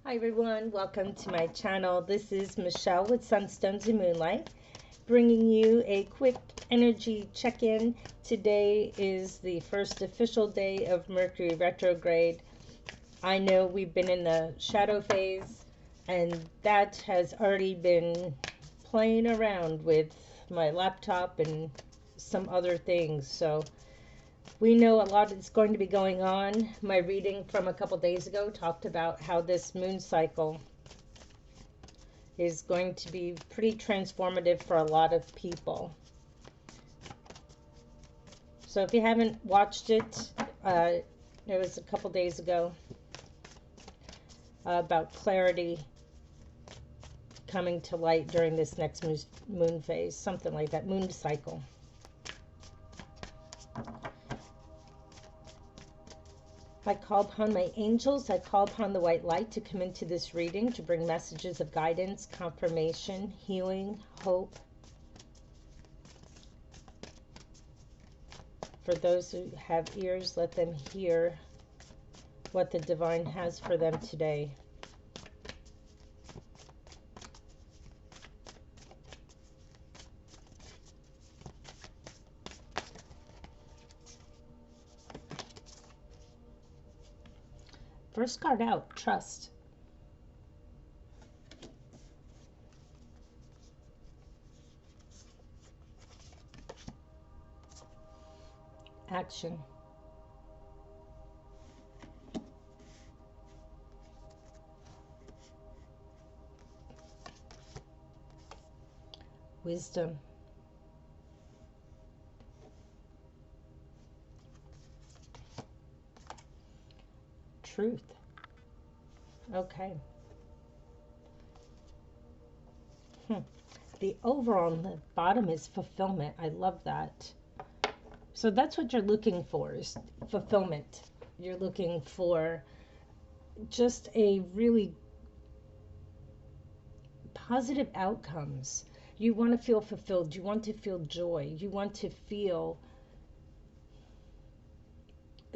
Hi everyone, welcome to my channel. This is Michelle with Sunstones and Moonlight, bringing you a quick energy check-in. Today is the first official day of Mercury retrograde. I know we've been in the shadow phase, and that has already been playing around with my laptop and some other things. So we know a lot is going to be going on. My reading from a couple days ago talked about how this moon cycle is going to be pretty transformative for a lot of people. So if you haven't watched it, it was a couple days ago about clarity coming to light during this next moon phase, something like that, moon cycle. I call upon my angels, I call upon the white light to come into this reading to bring messages of guidance, confirmation, healing, hope. For those who have ears, let them hear what the divine has for them today. First card out, trust. Action. Wisdom. Truth. Okay. The overall on the bottom is fulfillment. I love that. So that's what you're looking for, is fulfillment. You're looking for just a really positive outcomes. You want to feel fulfilled. You want to feel joy. You want to feel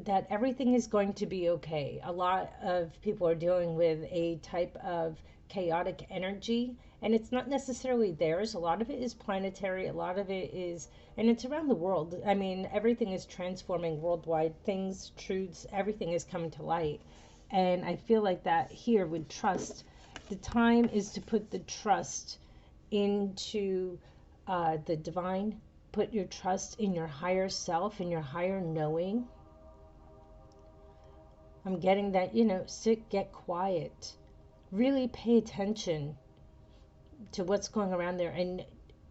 that everything is going to be okay. A lot of people are dealing with a type of chaotic energy, and it's not necessarily theirs. A lot of it is planetary, a lot of it is, and it's around the world. I mean, everything is transforming worldwide. Things, truths, everything is coming to light. And I feel like that here with trust, the time is to put the trust into the divine. Put your trust in your higher self, in your higher knowing. I'm getting that, sit, get quiet. Really pay attention to what's going around there. And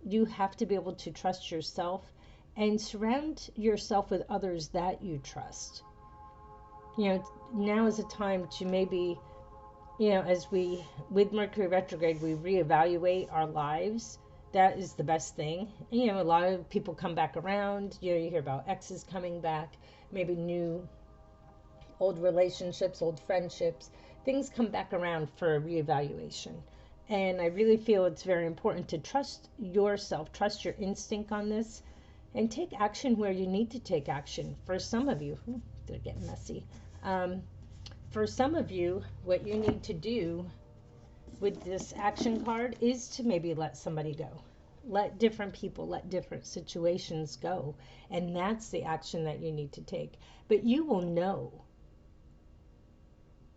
you have to be able to trust yourself and surround yourself with others that you trust. Now is a time to maybe, as we, with Mercury retrograde, we reevaluate our lives. That is the best thing. A lot of people come back around. You hear about exes coming back, maybe new old relationships, old friendships, things come back around for a reevaluation. And I really feel it's very important to trust yourself, trust your instinct on this, and take action where you need to take action. For some of you, they're getting messy. For some of you, what you need to do with this action card is to maybe let somebody go. Let different people, let different situations go. And that's the action that you need to take. But you will know.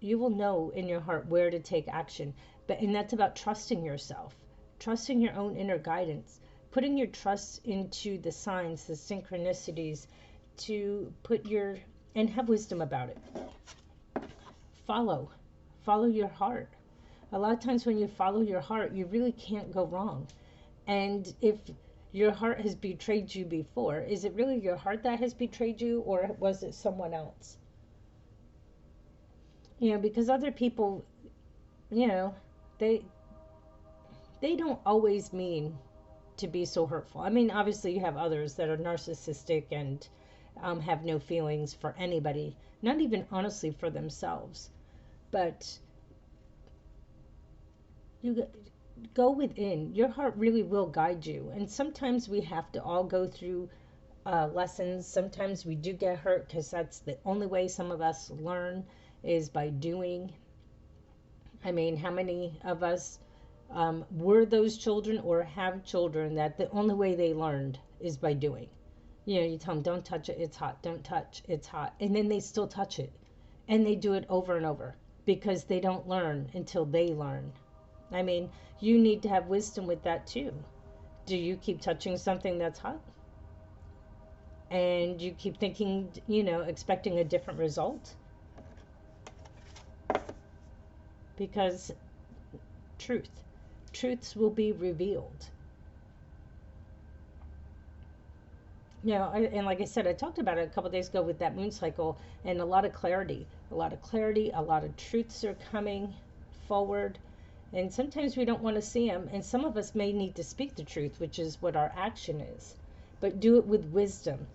You will know in your heart where to take action. And that's about trusting yourself, trusting your own inner guidance, putting your trust into the signs, the synchronicities, to and have wisdom about it. Follow your heart. A lot of times when you follow your heart, you really can't go wrong. And if your heart has betrayed you before, is it really your heart that has betrayed you, or was it someone else? Because other people, they don't always mean to be so hurtful. I mean, obviously you have others that are narcissistic and have no feelings for anybody, not even honestly for themselves. But you go within. Your heart really will guide you. And sometimes we have to all go through lessons. Sometimes we do get hurt because that's the only way some of us learn is by doing. I mean, how many of us were those children or have children that the only way they learned is by doing? You know, you tell them, don't touch it, it's hot. Don't touch, it's hot. And then they still touch it. And they do it over and over because they don't learn until they learn. I mean, you need to have wisdom with that too. Do you keep touching something that's hot? And you keep thinking, expecting a different result? Because truths will be revealed. And like I said, I talked about it a couple of days ago with that moon cycle, and a lot of clarity, a lot of truths are coming forward. And sometimes we don't want to see them, and some of us may need to speak the truth, which is what our action is. But do it with wisdom.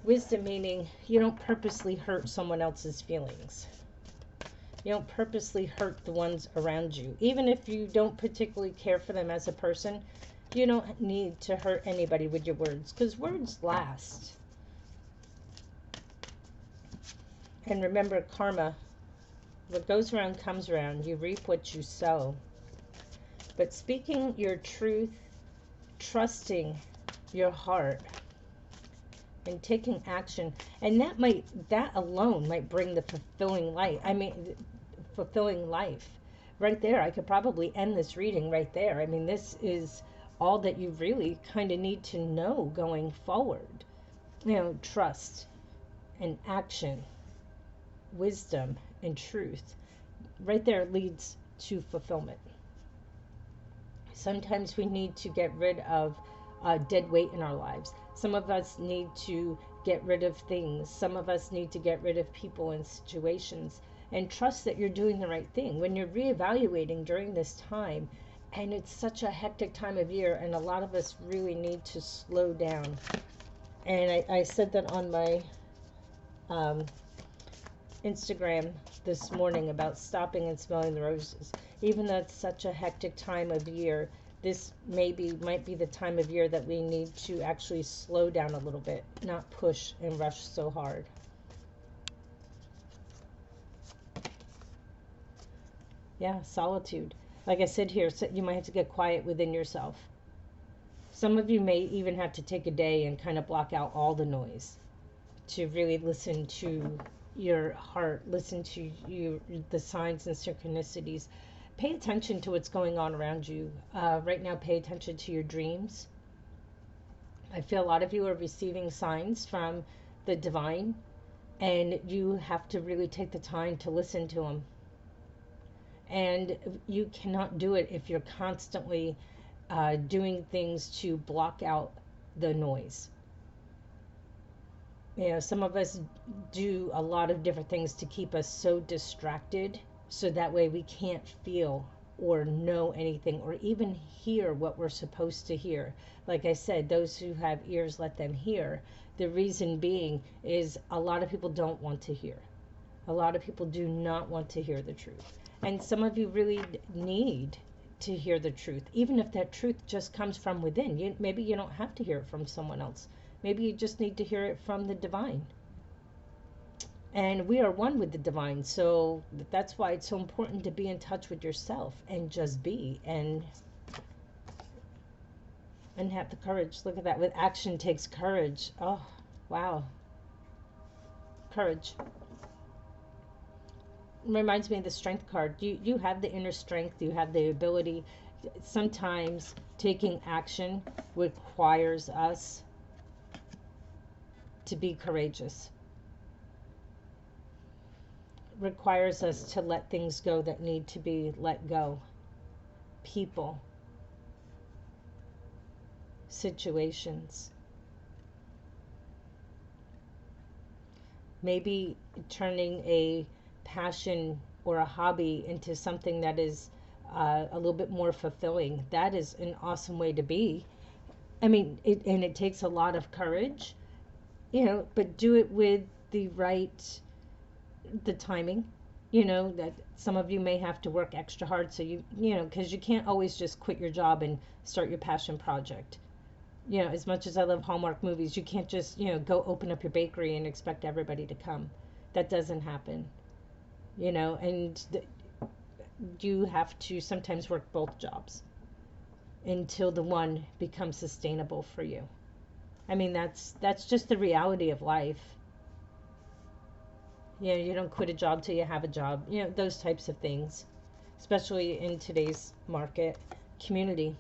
Wisdom meaning you don't purposely hurt someone else's feelings. You don't purposely hurt the ones around you. Even if you don't particularly care for them as a person, you don't need to hurt anybody with your words, because words last. And remember, karma, what goes around comes around. You reap what you sow. But speaking your truth, trusting your heart, and taking action, and that alone might bring the fulfilling life. Right there, I could probably end this reading right there. I mean, this is all that you really kind of need to know going forward. Trust and action, wisdom and truth. Right there leads to fulfillment. Sometimes we need to get rid of dead weight in our lives. Some of us need to get rid of things. Some of us need to get rid of people and situations. And trust that you're doing the right thing. When you're reevaluating during this time, and it's such a hectic time of year, and a lot of us really need to slow down. And I said that on my Instagram this morning about stopping and smelling the roses. Even though it's such a hectic time of year, this might be the time of year that we need to actually slow down a little bit, not push and rush so hard. Yeah, solitude. Like I said here, so you might have to get quiet within yourself. Some of you may even have to take a day and kind of block out all the noise to really listen to your heart, listen to the signs and synchronicities. Pay attention to what's going on around you. Right now, pay attention to your dreams. I feel a lot of you are receiving signs from the divine, and you have to really take the time to listen to them. And you cannot do it if you're constantly doing things to block out the noise. Some of us do a lot of different things to keep us so distracted, so that way we can't feel or know anything or even hear what we're supposed to hear. Like I said, those who have ears, let them hear. The reason being is a lot of people don't want to hear. A lot of people do not want to hear the truth. And some of you really need to hear the truth, even if that truth just comes from within. Maybe you don't have to hear it from someone else. Maybe you just need to hear it from the divine. And we are one with the divine, so that's why it's so important to be in touch with yourself and just be and have the courage. Look at that. With action takes courage. Oh, wow. Courage. Reminds me of the strength card. You have the inner strength. You have the ability. Sometimes taking action requires us to be courageous. Requires us to let things go that need to be let go. People. Situations. Maybe turning a passion or a hobby into something that is a little bit more fulfilling. That is an awesome way to be. I mean, it takes a lot of courage, but do it with the timing, that some of you may have to work extra hard. So because you can't always just quit your job and start your passion project. As much as I love Hallmark movies, you can't just, go open up your bakery and expect everybody to come. That doesn't happen. And you have to sometimes work both jobs until the one becomes sustainable for you. I mean, that's just the reality of life. You know, you don't quit a job till you have a job. You know, those types of things, especially in today's market. Community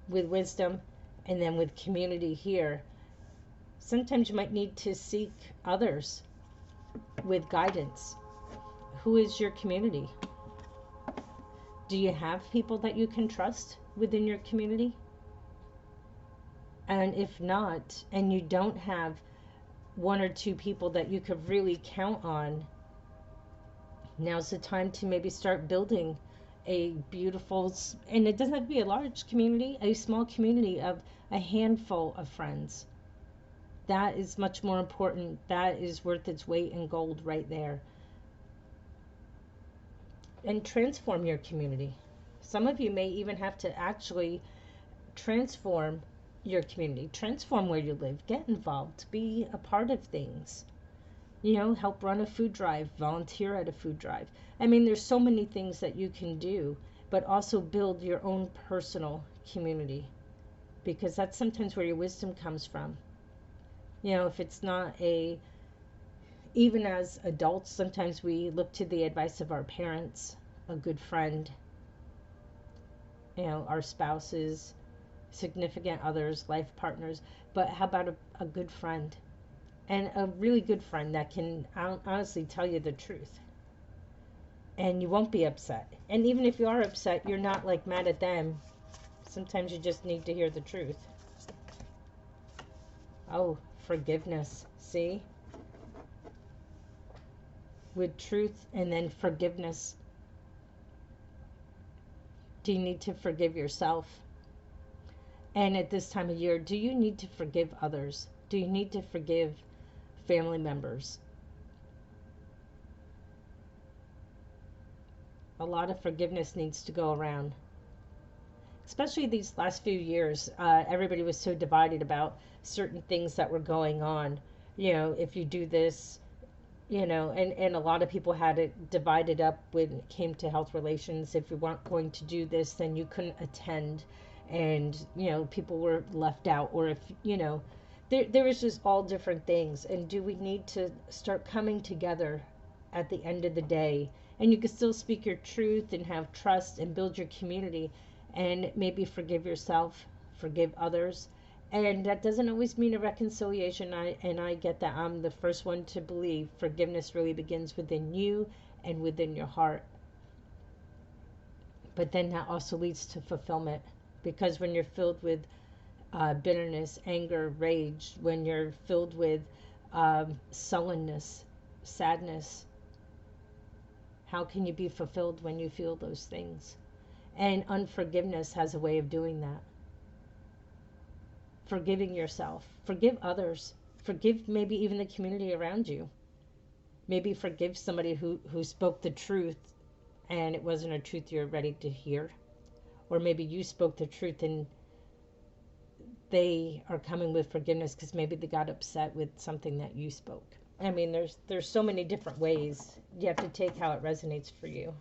with wisdom, and then with community here, sometimes you might need to seek others with guidance. Who is your community? Do you have people that you can trust within your community? And if not, and you don't have one or two people that you could really count on, now's the time to maybe start building a beautiful, and it doesn't have to be a large community, a small community of a handful of friends. That is much more important. That is worth its weight in gold right there. And transform your community. Some of you may even have to actually transform your community, transform where you live, get involved, be a part of things. You know, help run a food drive, volunteer at a food drive. I mean, there's so many things that you can do, but also build your own personal community, because that's sometimes where your wisdom comes from. You know, if it's not even as adults, sometimes we look to the advice of our parents, a good friend, you know, our spouses, significant others, life partners. But how about a good friend? And a really good friend that can honestly tell you the truth. And you won't be upset. And even if you are upset, you're not like mad at them. Sometimes you just need to hear the truth. Oh, forgiveness. See? With truth and then forgiveness. Do you need to forgive yourself? And at this time of year, do you need to forgive others? Do you need to forgive family members? A lot of forgiveness needs to go around. Especially these last few years, everybody was so divided about certain things that were going on. You know, if you do this, you know, and a lot of people had it divided up when it came to health relations. If you weren't going to do this, then you couldn't attend. And, you know, people were left out. Or if, you know, there was just all different things. And do we need to start coming together at the end of the day? And you can still speak your truth and have trust and build your community and maybe forgive yourself, forgive others. And that doesn't always mean a reconciliation. I get that. I'm the first one to believe forgiveness really begins within you and within your heart. But then that also leads to fulfillment. Because when you're filled with bitterness, anger, rage, when you're filled with sullenness, sadness, how can you be fulfilled when you feel those things? And unforgiveness has a way of doing that. Forgiving yourself, forgive others, forgive maybe even the community around you. Maybe forgive somebody who spoke the truth and it wasn't a truth you're ready to hear. Or maybe you spoke the truth and they are coming with forgiveness because maybe they got upset with something that you spoke. I mean, there's so many different ways. You have to take how it resonates for you.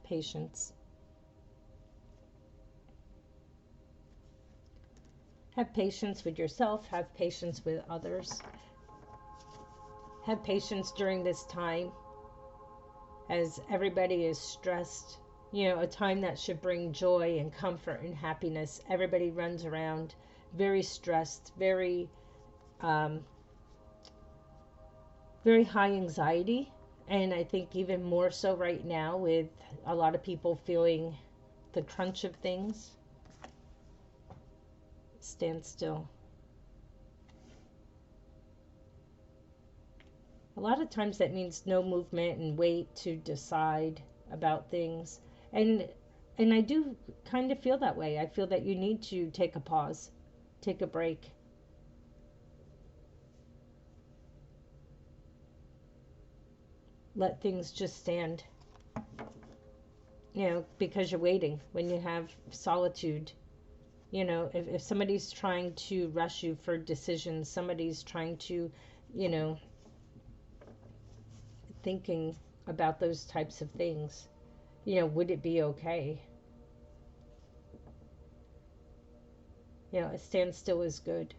Patience. Have patience with yourself. Have patience with others. Have patience during this time as everybody is stressed. You know, a time that should bring joy and comfort and happiness. Everybody runs around very stressed, very high anxiety. And I think even more so right now with a lot of people feeling the crunch of things. Stand still. A lot of times that means no movement and wait to decide about things. And I do kind of feel that way. I feel that you need to take a pause, take a break. Let things just stand. because you're waiting, when you have solitude. If somebody's trying to rush you for decisions, somebody's trying to, you know, thinking about those types of things, would it be okay? A standstill is good.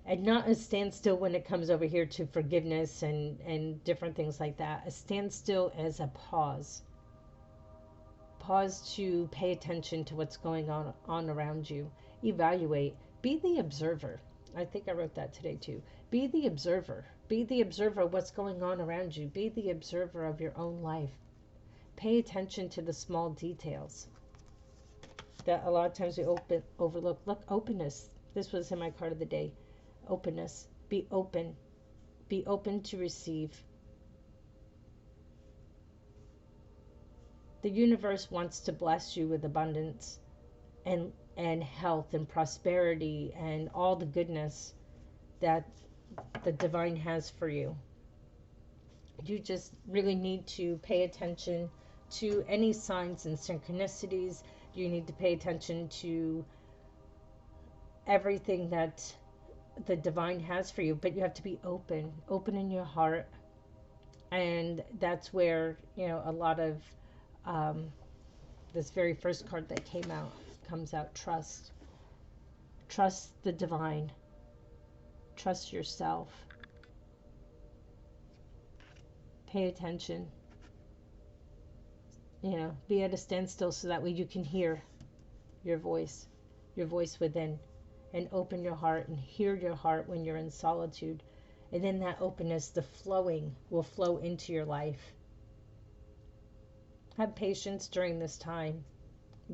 And not a standstill when it comes over here to forgiveness and different things like that. A standstill as a pause. Pause to pay attention to what's going on around you. Evaluate. Be the observer. I think I wrote that today too. Be the observer. Be the observer of what's going on around you. Be the observer of your own life. Pay attention to the small details that a lot of times we overlook. Look, openness. This was in my card of the day. Openness. Be open. Be open to receive. The universe wants to bless you with abundance and health and prosperity and all the goodness that the divine has for you. You just really need to pay attention to any signs and synchronicities. You need to pay attention to everything that the divine has for you, but you have to be open in your heart. And that's where, a lot of this very first card that comes out, trust. Trust the divine. Trust yourself. Pay attention. Be at a standstill so that way you can hear your voice within, and open your heart and hear your heart when you're in solitude. And in that openness, the flowing will flow into your life. Have patience during this time,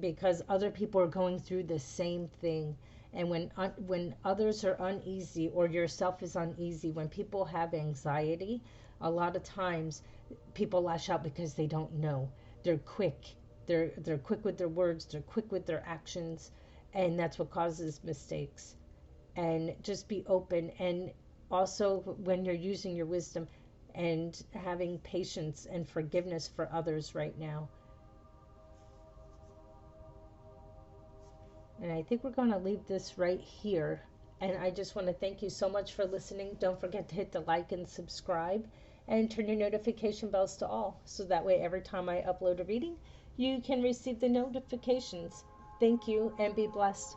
because other people are going through the same thing. And when others are uneasy, or yourself is uneasy, when people have anxiety, a lot of times people lash out because they don't know. They're quick. They're quick with their words. They're quick with their actions, and that's what causes mistakes. And just be open. And also, when you're using your wisdom and having patience and forgiveness for others right now. And I think we're going to leave this right here. And I just want to thank you so much for listening. Don't forget to hit the like and subscribe, and turn your notification bells to all, so that way every time I upload a reading, you can receive the notifications. Thank you, and be blessed.